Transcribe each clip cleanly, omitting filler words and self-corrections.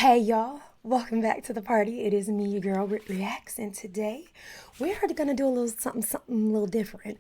Hey y'all, welcome back to the party. It is me, your girl, BrittReacts, and today we're gonna do a little something a little different.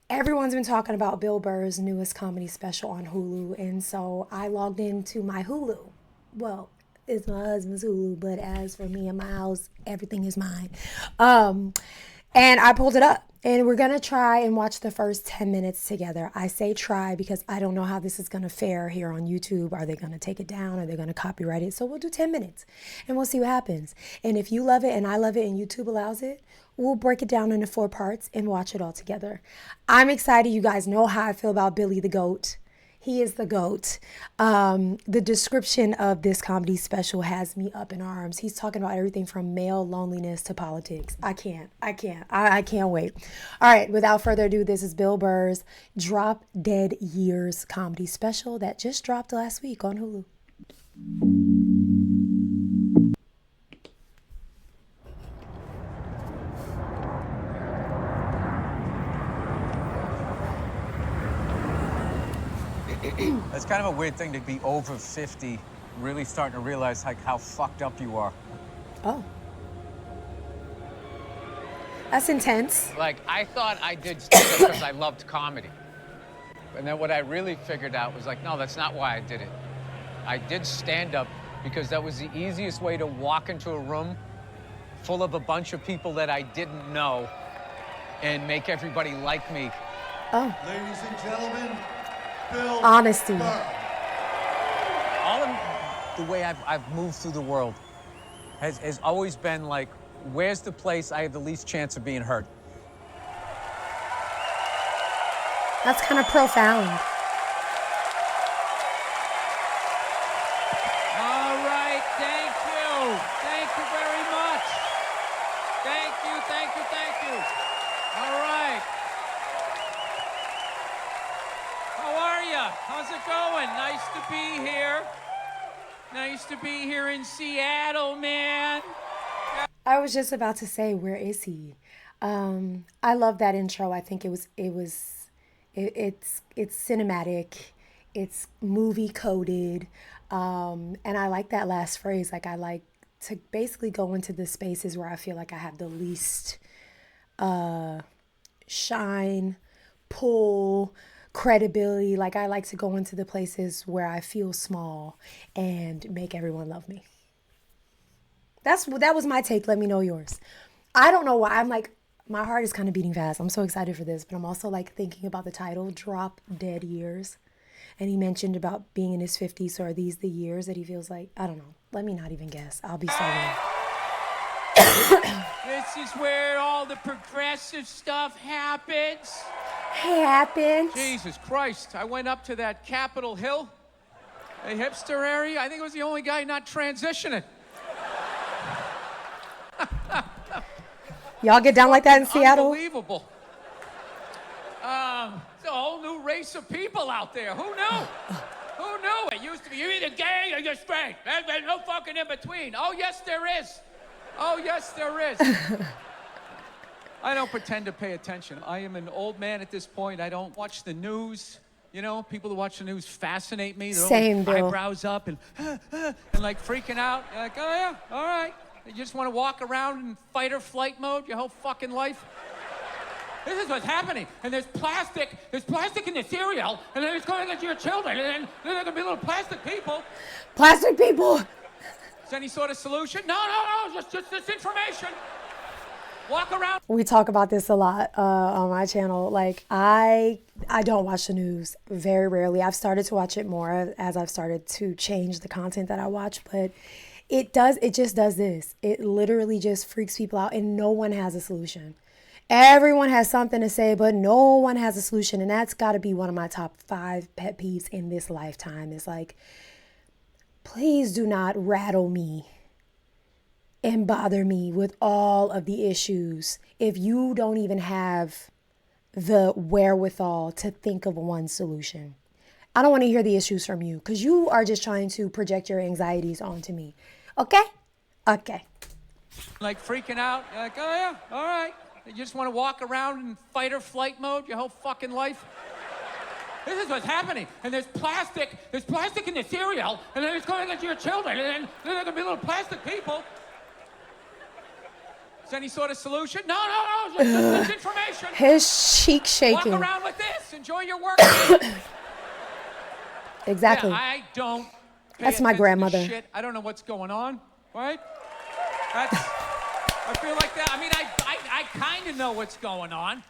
Everyone's been talking about Bill Burr's newest comedy special on Hulu, and so I logged into my Hulu. Well, it's my husband's Hulu, but as for me and my house, everything is mine. And I pulled it up. And we're going to try and watch the first 10 minutes together. I say try because I don't know how this is going to fare here on YouTube. Are they going to take it down? Are they going to copyright it? So we'll do 10 minutes and we'll see what happens. And if you love it and I love it and YouTube allows it, we'll break it down into 4 parts and watch it all together. I'm excited. You guys know how I feel about Billy the Goat. He is the GOAT. The description of this comedy special has me up in arms. He's talking about everything from male loneliness to politics. I can't wait. All right, without further ado, this is Bill Burr's Drop Dead Years comedy special that just dropped last week on Hulu. It's kind of a weird thing to be over 50, really starting to realize like how fucked up you are. Oh. That's intense. Like, I thought I did stand-up because I loved comedy. And then what I really figured out was like, no, that's not why I did it. I did stand-up because that was the easiest way to walk into a room full of a bunch of people that I didn't know and make everybody like me. Oh. Ladies and gentlemen, Bill Honesty. Burr. All of the way I've moved through the world has always been like, where's the place I have the least chance of being hurt? That's kind of profound. All right, thank you. Thank you very much. Thank you, thank you, thank you. All right. How are you? How's it going? Nice to be here. Nice to be here in Seattle, man. I was just about to say, where is he? I love that intro. I think it's cinematic, it's movie coded, and I like that last phrase. Like, I like to basically go into the spaces where I feel like I have the least shine, pull, credibility. Like, I like to go into the places where I feel small and make everyone love me. That was my take. Let me know yours. I don't know why. I'm like, my heart is kind of beating fast. I'm so excited for this, but I'm also like thinking about the title, Drop Dead Years. And he mentioned about being in his 50s. So are these the years that he feels like? I don't know. Let me not even guess. I'll be so wrong. This is where all the progressive stuff happens. Jesus Christ. I went up to that Capitol Hill, a hipster area. I think it was the only guy not transitioning. Y'all get down like that in Seattle? Unbelievable. It's a whole new race of people out there. Who knew? Who knew? It used to be, you're either gay or you're straight. There's no fucking in between. Oh, yes, there is. Oh, yes, there is. I don't pretend to pay attention. I am an old man at this point. I don't watch the news. You know, people who watch the news fascinate me. They're Same, always Bill. eyebrows up and like freaking out. You're like, oh, yeah, all right. You just want to walk around in fight or flight mode your whole fucking life? This is what's happening. And there's plastic in the cereal, and then it's going into your children, and then there are going to be little plastic people. Plastic people. Is there any sort of solution? No, just this information. Walk around. We talk about this a lot on my channel. Like, I don't watch the news very rarely. I've started to watch it more as I've started to change the content that I watch, but it just does this. It literally just freaks people out, and no one has a solution. Everyone has something to say, but no one has a solution. And that's got to be one of my top 5 pet peeves in this lifetime. It's like, please do not rattle me and bother me with all of the issues if you don't even have the wherewithal to think of one solution. I don't want to hear the issues from you because you are just trying to project your anxieties onto me. Okay? Okay. Like freaking out. You're like, oh, yeah, all right. You just want to walk around in fight or flight mode your whole fucking life? This is what's happening. And there's plastic in the cereal, and then it's going into your children, and then there are gonna be little plastic people. Is there any sort of solution? No, just information. His cheek shaking. Walk around with this. Enjoy your work. Exactly. Yeah, I don't. That's my grandmother. Shit. I don't know what's going on, right? I feel like that. I mean, I kind of know what's going on.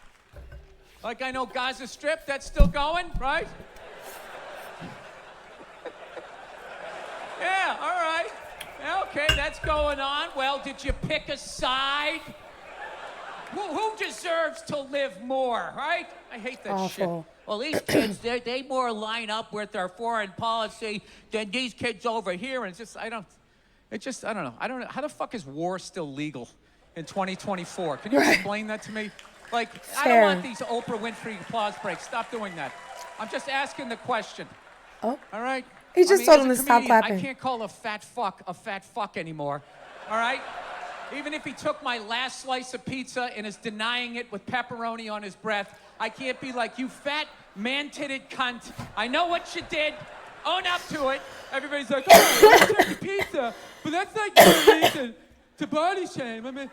Like I know Gaza Strip, that's still going, right? Yeah, all right. Yeah, okay, that's going on. Well, did you pick a side? Who deserves to live more, right? I hate that shit. Well, these kids, they more line up with our foreign policy than these kids over here. And it's just, I don't know. I don't know. How the fuck is war still legal in 2024? Can you explain that to me? Like, I don't want these Oprah Winfrey applause breaks. Stop doing that. I'm just asking the question. Oh. All right? He just told him to stop clapping. I can't call a fat fuck anymore. All right? Even if he took my last slice of pizza and is denying it with pepperoni on his breath, I can't be like, you fat, man-titted cunt. I know what you did. Own up to it. Everybody's like, oh, I took the pizza. But that's like no reason to body shame. I mean,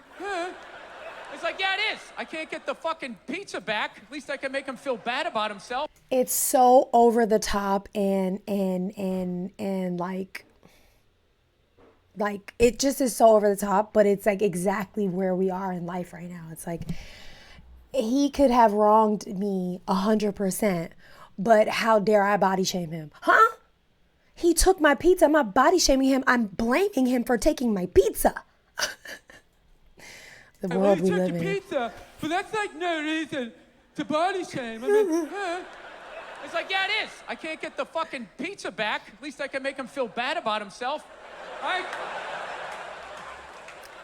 It's like, yeah, it is. I can't get the fucking pizza back. At least I can make him feel bad about himself. It's so over the top and like it just is so over the top, but it's like exactly where we are in life right now. It's like he could have wronged me 100%, but how dare I body shame him? Huh? He took my pizza. I'm not body shaming him. I'm blaming him for taking my pizza. The world we live in. Pizza, but that's like no reason to body shame. I mean, It's like, yeah, it is. I can't get the fucking pizza back. At least I can make him feel bad about himself. Right?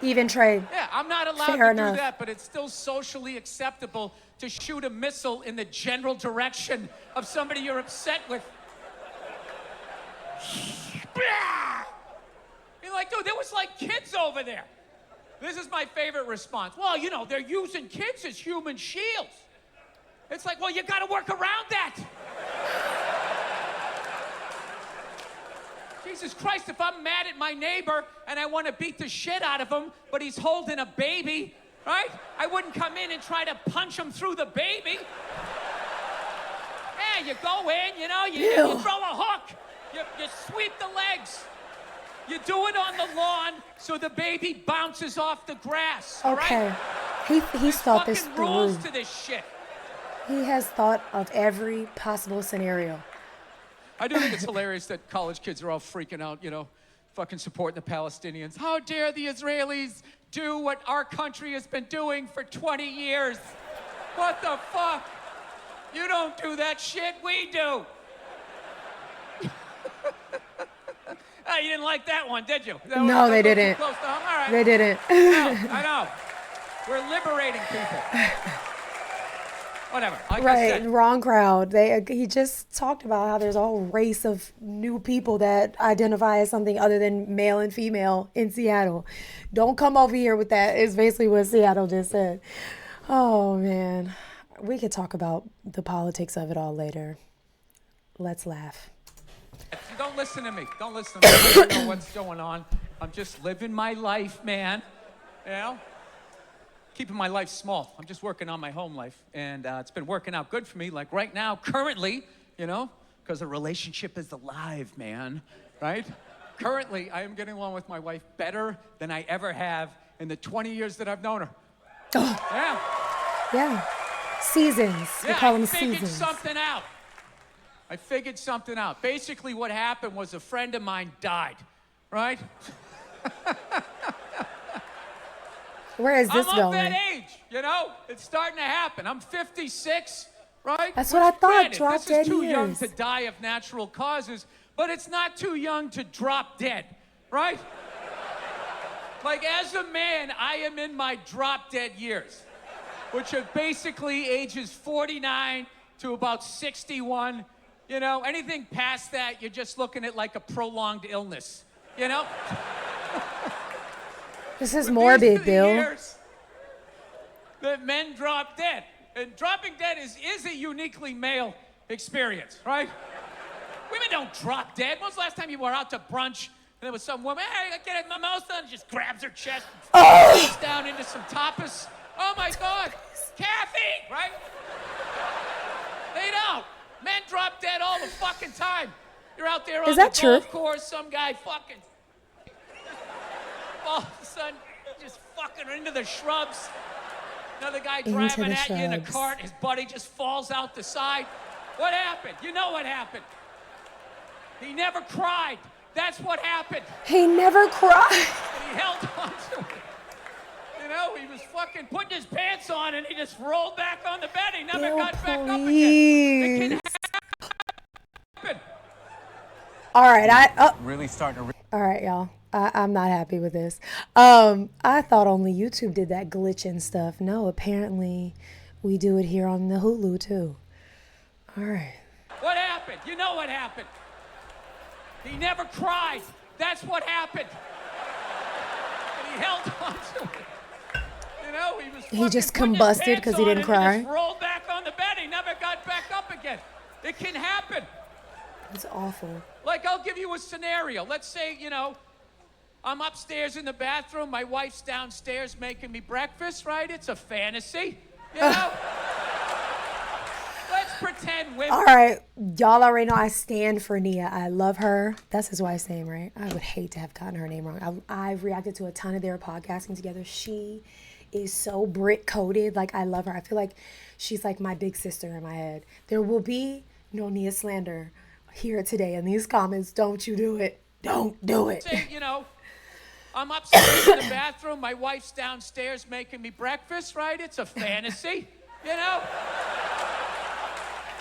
Even trade. Yeah, I'm not allowed to do that, but it's still socially acceptable to shoot a missile in the general direction of somebody you're upset with. You're like, dude, there was like kids over there. This is my favorite response. Well, you know, they're using kids as human shields. It's like, well, you gotta work around that. Jesus Christ, if I'm mad at my neighbor and I want to beat the shit out of him, but he's holding a baby, right? I wouldn't come in and try to punch him through the baby. Yeah, you go in, you know, you throw a hook, you sweep the legs. You do it on the lawn so the baby bounces off the grass. Okay. Right? He's thought this through. Rules to this shit. He has thought of every possible scenario. I do think it's hilarious that college kids are all freaking out, you know, fucking supporting the Palestinians. How dare the Israelis do what our country has been doing for 20 years? What the fuck? You don't do that shit, we do. Oh, you didn't like that one, did you? No, they didn't. All right. They didn't. I know. We're liberating people. Whatever. Like I said. Wrong crowd. He just talked about how there's a whole race of new people that identify as something other than male and female in Seattle. Don't come over here with that, is basically what Seattle just said. Oh, man. We could talk about the politics of it all later. Let's laugh. Don't listen to me. Don't listen to me. I don't know what's going on. I'm just living my life, man. You know? Keeping my life small. I'm just working on my home life. And it's been working out good for me. Like right now, currently, you know, because the relationship is alive, man. Right? Currently, I am getting along with my wife better than I ever have in the 20 years that I've known her. Oh. Yeah. Yeah. Seasons. We call them seasons. I figured something out. Basically, what happened was a friend of mine died, right? Where is this going? I'm of that age, you know? It's starting to happen. I'm 56, right? That's what I thought, drop dead This is too years. young to die of natural causes, but it's not too young to drop dead, right? Like, as a man, I am in my drop dead years, which are basically ages 49 to about 61. You know, anything past that, you're just looking at like a prolonged illness, you know? This is morbid, Bill. Years that men drop dead. And dropping dead is a uniquely male experience, right? Women don't drop dead. When was the last time you were out to brunch and there was some woman, hey, I get a mimosa, and just grabs her chest and sits down into some tapas? Oh my God, Kathy, right? They don't. Men drop dead all the fucking time. You're out there on the golf course, some guy fucking, all of a sudden, just fucking into the shrubs. Another guy driving at you in a cart, his buddy just falls out the side. What happened? You know what happened. He never cried. That's what happened. He never cried. He held on to it. You know, he was fucking putting his pants on and he just rolled back on the bed. He never got back up again. It can happen. All right, Really starting to. all right, y'all. I'm not happy with this. I thought only YouTube did that glitching stuff. No, apparently we do it here on the Hulu too. All right. What happened? You know what happened. He never cried. That's what happened. And he held on to it. You know, he was He just combusted because he didn't cry. He just rolled back on the bed. He never got back up again. It can happen. It's awful. Like, I'll give you a scenario. Let's say, you know, I'm upstairs in the bathroom. My wife's downstairs making me breakfast, right? It's a fantasy, you know? Let's pretend women... All right, y'all already know I stand for Nia. I love her. That's his wife's name, right? I would hate to have gotten her name wrong. I've reacted to a ton of their podcasting together. She is so Brit-coded. Like, I love her. I feel like she's like my big sister in my head. There will be no Nia slander here today in these comments. Don't you do it. Don't do it. Say, you know, I'm upstairs in the bathroom. My wife's downstairs making me breakfast, right? It's a fantasy, you know?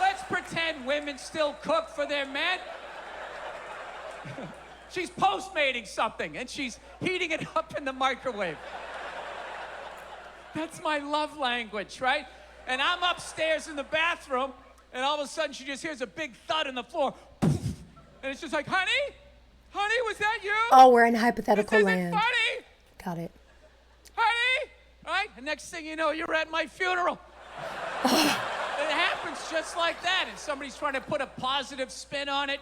Let's pretend women still cook for their men. She's postmating something and she's heating it up in the microwave. That's my love language, right? And I'm upstairs in the bathroom and all of a sudden she just hears a big thud on the floor. And it's just like, honey? Honey, was that you? Oh, we're in hypothetical this land. Isn't funny. Got it. Honey? Right? And next thing you know, you're at my funeral. It happens just like that, and somebody's trying to put a positive spin on it.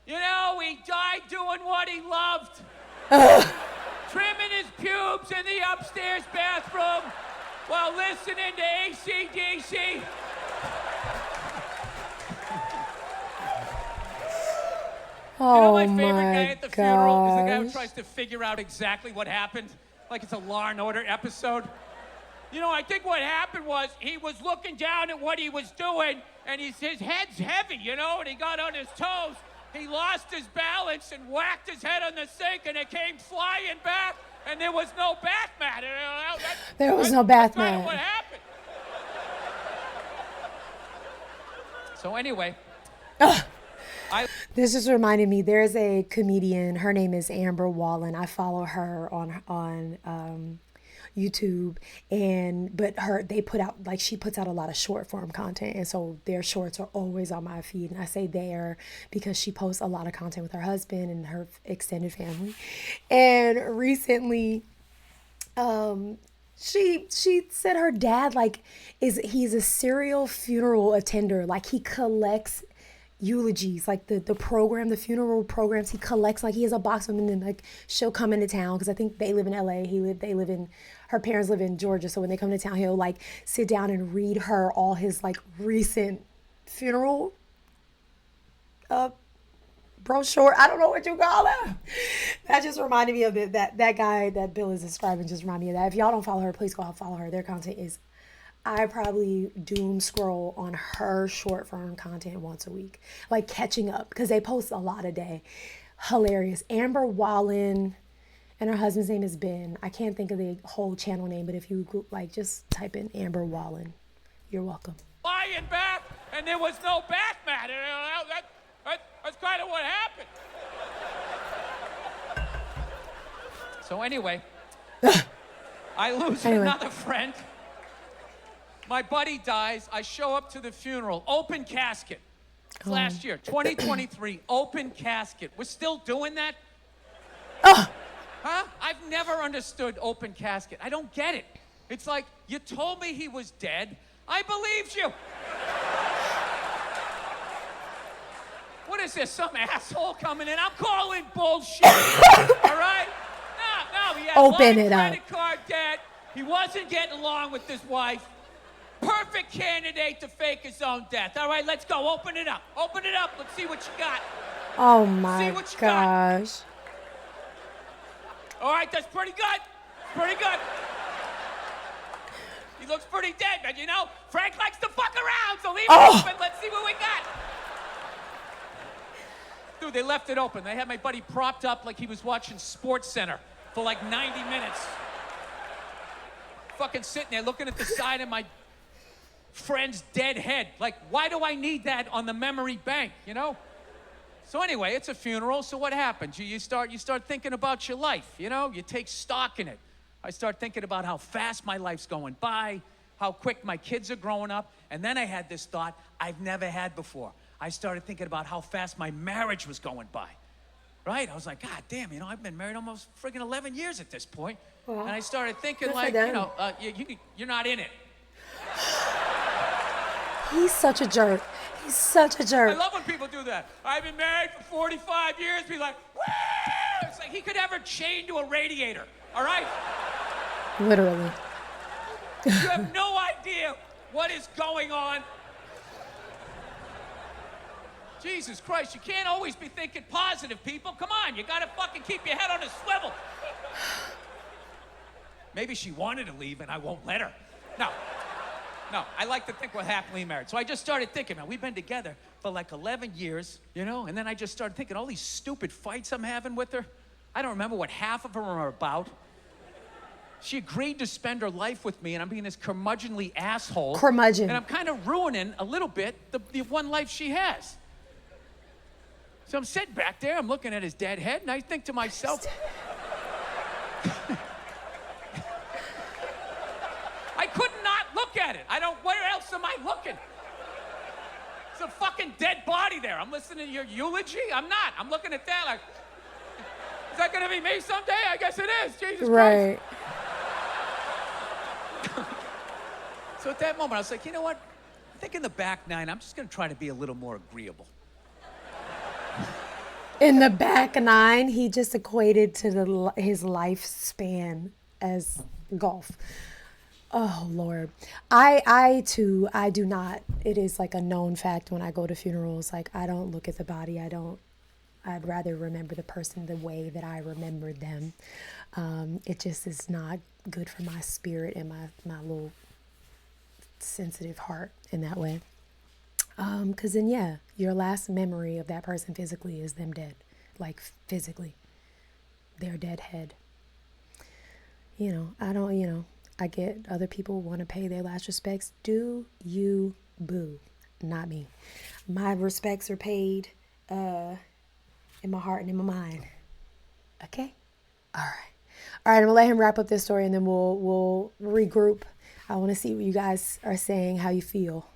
You know, he died doing what he loved. Trimming his pubes in the upstairs bathroom while listening to AC/DC. Oh, you know my favorite guy my at the funeral is the guy who gosh. tries to figure out exactly what happened, like it's a Law and Order episode. You know, I think what happened was he was looking down at what he was doing, and his head's heavy, you know, and he got on his toes. He lost his balance and whacked his head on the sink, and it came flying back, and there was no bath mat. There was no bath That's kind of mat. what happened. So anyway, This just reminded me, there's a comedian, her name is Amber Wallen. I follow her on YouTube, they put out, like, she puts out a lot of short form content, and so their shorts are always on my feed. And I say there because she posts a lot of content with her husband and her extended family. And recently, she said her dad, like, he's a serial funeral attender. Like, he collects eulogies, like the funeral programs, he collects. Like, he has a box of them, and then, like, she'll come into town because I think they live in LA. Her parents live in Georgia, so when they come to town, he'll, like, sit down and read her all his, like, recent funeral brochure. I don't know what you call it. That just reminded me of it. That guy that Bill is describing just reminded me of that. If y'all don't follow her, please go out, follow her. Their content is, I probably doom scroll on her short form content once a week, like catching up, because they post a lot a day. Hilarious. Amber Wallen, and her husband's name is Ben. I can't think of the whole channel name, but if you like, just type in Amber Wallen. You're welcome. Flying back, and there was no bath mat. That's kind of what happened. So anyway, I lose another friend. My buddy dies. I show up to the funeral. Open casket. It's last year, 2023. Open casket. We're still doing that? Huh? I've never understood open casket. I don't get it. It's like, you told me he was dead. I believed you. is this, some asshole coming in? I'm calling bullshit, all right? No, he had Open a it lot up. of credit card debt. He wasn't getting along with his wife. Perfect candidate to fake his own death. All right, let's go. Open it up. Open it up. Let's see what you got. Oh my what you got. gosh. All right, that's pretty good. Pretty good. He looks pretty dead, but you know, Frank likes to fuck around, so leave it open. Let's see what we got. Dude, they left it open. They had my buddy propped up like he was watching Sports Center for like 90 minutes. Fucking sitting there looking at the side of my friend's dead head. Like, why do I need that on the memory bank, you know? So anyway, it's a funeral, so what happens? You start thinking about your life, you know? You take stock in it. I start thinking about how fast my life's going by, how quick my kids are growing up, and then I had this thought I've never had before. I started thinking about how fast my marriage was going by, right? I was like, God damn, you know, I've been married almost friggin' 11 years at this point. Well, and I started thinking good for like, them. you know, you're not in it. He's such a jerk. He's such a jerk. I love when people do that. I've been married for 45 years. Be like, woo! It's like he could ever chain to a radiator, all right? Literally. You have no idea what is going on. Jesus Christ, you can't always be thinking positive, people. Come on, you gotta fucking keep your head on a swivel. Maybe she wanted to leave and I won't let her. No, I like to think we're happily married. So I just started thinking, man, we've been together for like 11 years, you know? And then I just started thinking, all these stupid fights I'm having with her, I don't remember what half of them are about. She agreed to spend her life with me, and I'm being this curmudgeonly asshole. Curmudgeon. And I'm kind of ruining a little bit the one life she has. So I'm sitting back there, I'm looking at his dead head, and I think to myself, I could not look at it. Where else am I looking? There's a fucking dead body there. I'm listening to your eulogy? I'm not. I'm looking at that like, is that gonna be me someday? I guess it is, Jesus Christ. Right. So at that moment, I was like, you know what? I think in the back nine, I'm just gonna try to be a little more agreeable. In the back nine, he just equated to his lifespan as golf. Oh, Lord. I too, I do not. It is like a known fact when I go to funerals. Like, I don't look at the body. I'd rather remember the person the way that I remembered them. It just is not good for my spirit and my little sensitive heart in that way. Because then, yeah, your last memory of that person physically is them dead. Like, physically. Their dead head. You know, I get other people want to pay their last respects. Do you, boo. Not me. My respects are paid in my heart and in my mind. Okay? All right, I'm going to let him wrap up this story, and then we'll regroup. I want to see what you guys are saying, how you feel.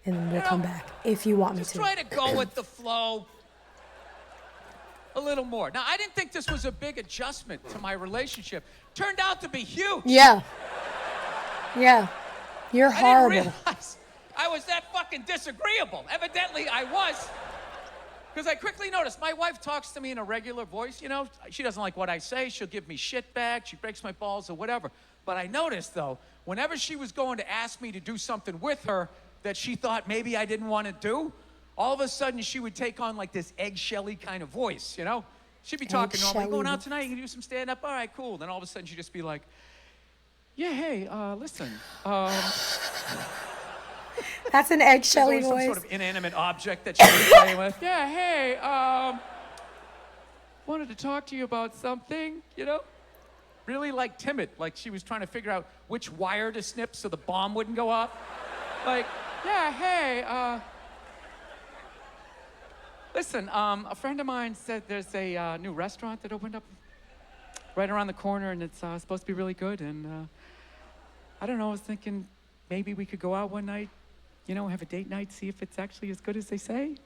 And then we'll come back if you want me to. Just try to go with the flow a little more. Now, I didn't think this was a big adjustment to my relationship. Turned out to be huge. Yeah. You're I horrible. didn't realize I was that fucking disagreeable. Evidently, I was. Because I quickly noticed my wife talks to me in a regular voice, you know. She doesn't like what I say. She'll give me shit back. She breaks my balls or whatever. But I noticed, though, whenever she was going to ask me to do something with her that she thought maybe I didn't want to do, all of a sudden she would take on like this eggshelly kind of voice, you know? She'd be talking normally, going out tonight, you can do some stand-up, all right, cool. Then all of a sudden she'd just be like, yeah, hey, listen. That's an eggshelly There's always voice. some sort of inanimate object that she was playing with. Yeah, hey, wanted to talk to you about something, you know? Really like timid, like she was trying to figure out which wire to snip so the bomb wouldn't go off. Like, yeah, hey, listen, a friend of mine said there's a new restaurant that opened up right around the corner, and it's supposed to be really good, and I don't know, I was thinking maybe we could go out one night, you know, have a date night, see if it's actually as good as they say.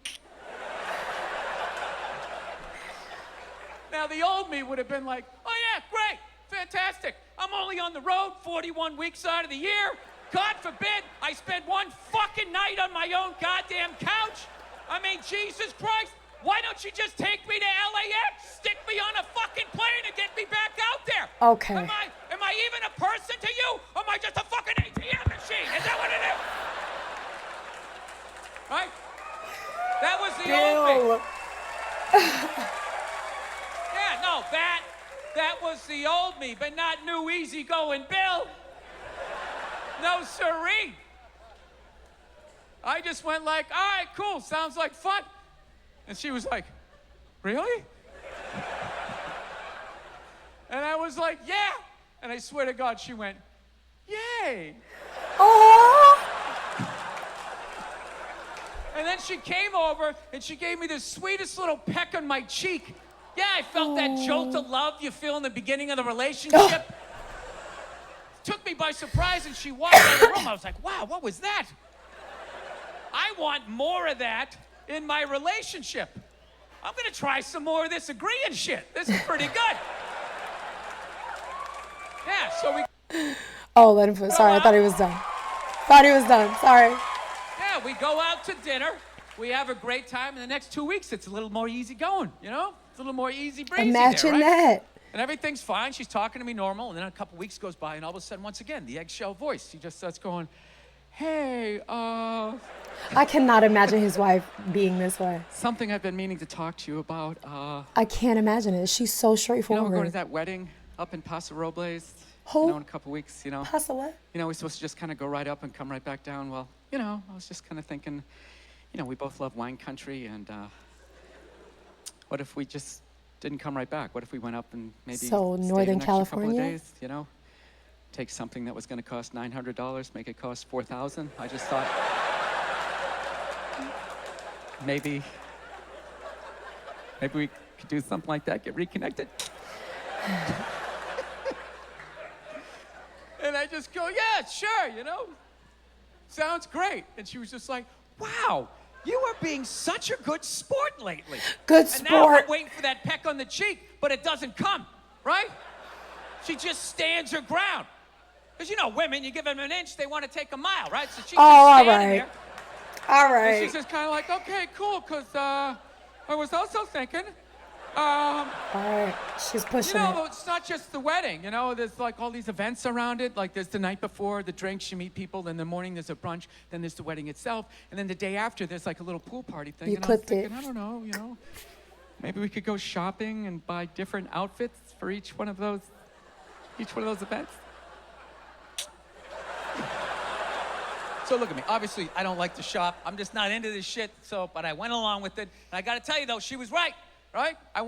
Now, the old me would have been like, oh yeah, great, fantastic. I'm only on the road 41 weeks out of the year. God forbid I spend one fucking night on my own goddamn couch. I mean, Jesus Christ, Why don't you just take me to LAX? Stick me on a fucking plane and get me back out there. Okay. Am I even a person to you? Or am I just a fucking ATM machine? Is that what it is? Right? That was the old me. Yeah, no, that was the old me, but not new easygoing Bill. No siree. I just went like, all right, cool, sounds like fun. And she was like, really? And I was like, yeah. And I swear to God, she went, yay. Oh. And then she came over and she gave me the sweetest little peck on my cheek. Yeah, I felt that jolt of love you feel in the beginning of the relationship. Took me by surprise and she walked out of the room. I was like, wow, what was that? I want more of that in my relationship. I'm gonna try some more of this agreeing shit. This is pretty good. Yeah, so we... Oh, let him put. Sorry, I thought he was done. Sorry. Yeah, we go out to dinner. We have a great time. In the next 2 weeks, it's a little more easy going, you know? It's a little more easy breezy Imagine there, right? that. And everything's fine. She's talking to me normal. And then a couple weeks goes by, and all of a sudden, once again, the eggshell voice. She just starts going, hey, I cannot imagine his wife being this way. something I've been meaning to talk to you about. I can't imagine it. She's so You know, straightforward. we're going to that wedding up in Paso Robles. Who? You know, in a couple weeks, you know. Paso what? You know, we're supposed to just kind of go right up and come right back down. Well, you know, I was just kind of thinking, you know, we both love wine country, and what if we just didn't come right back? What if we went up and maybe So, stayed Northern an extra couple California? of days, you know? Take something that was going to cost $900, make it cost $4,000. I just thought maybe we could do something like that, get reconnected. And I just go, yeah, sure, you know, sounds great. And she was just like, wow, you are being such a good sport lately. Good And now sport. I'm waiting for that peck on the cheek, but it doesn't come, right? She just stands her ground. Because, you know, women, you give them an inch, they want to take a mile, right? So she's just all standing right. there. All And right. she's just kind of like, okay, cool, because I was also thinking, All right. She's you pushing know, it. it's not just the wedding, you know, there's like all these events around it. Like there's the night before, the drinks, you meet people, then the morning there's a brunch, then there's the wedding itself, and then the day after there's like a little pool party thing. You and I was clipped it. thinking, I don't know, you know, maybe we could go shopping and buy different outfits for each one of those events. So look at me. Obviously, I don't like to shop. I'm just not into this shit. So, but I went along with it. And I got to tell you, though, she was right. Right? I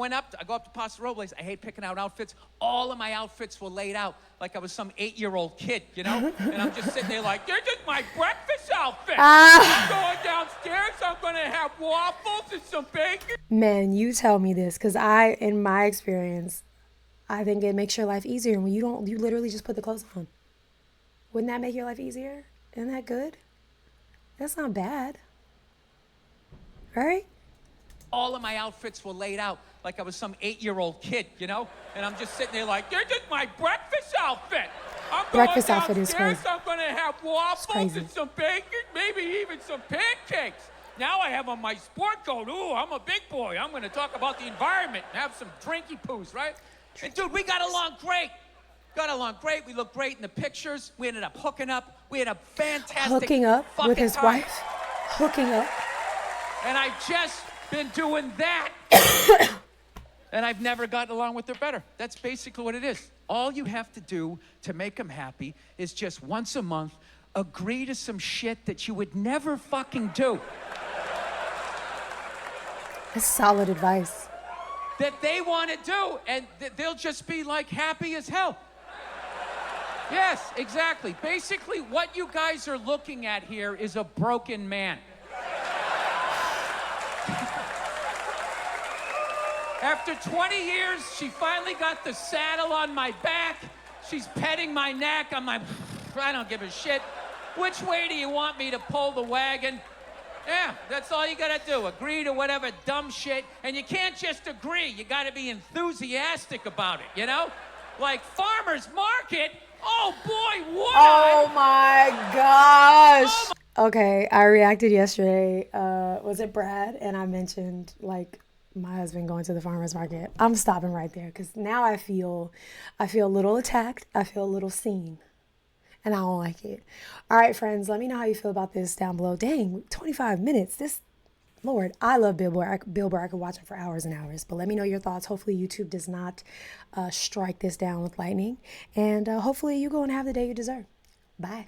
go up to Paso Robles. I hate picking out outfits. All of my outfits were laid out like I was some 8-year-old kid, you know? And I'm just sitting there like, this is my breakfast outfit. I'm going downstairs. I'm going to have waffles and some bacon. Man, you tell me this, because in my experience, I think it makes your life easier when you literally just put the clothes on. Wouldn't that make your life easier? Isn't that good? That's not bad. Right? All of my outfits were laid out like I was some 8-year-old kid, you know? And I'm just sitting there like, this is my breakfast outfit. I'm Breakfast going outfit is downstairs, crazy. I'm going to have waffles crazy. and some bacon, maybe even some pancakes. Now I have on my sport coat. Ooh, I'm a big boy. I'm going to talk about the environment and have some drinky poos, right? And dude, we got along great. We looked great in the pictures. We ended up hooking up. We had a fantastic Hooking up fucking with his time. wife. Hooking up. And I've just been doing that. And I've never gotten along with her better. That's basically what it is. All you have to do to make them happy is just once a month agree to some shit that you would never fucking do. That's solid advice. That they want to do, and they'll just be like happy as hell. Yes, exactly. Basically, what you guys are looking at here is a broken man. After 20 years, she finally got the saddle on my back. She's petting my neck. I'm like, I don't give a shit. Which way do you want me to pull the wagon? Yeah, that's all you gotta do. Agree to whatever dumb shit. And you can't just agree. You gotta be enthusiastic about it, you know? Like farmer's market. Oh boy, would Oh I? my gosh. Okay, I reacted yesterday. Was it Brad? And I mentioned like my husband going to the farmer's market. I'm stopping right there because now I feel a little attacked. I feel a little seen. And I don't like it. All right, friends, let me know how you feel about this down below. Dang, 25 minutes. This, Lord, I love Bill Burr. Bill Burr, I could watch him for hours and hours. But let me know your thoughts. Hopefully YouTube does not strike this down with lightning. And hopefully you go and have the day you deserve. Bye.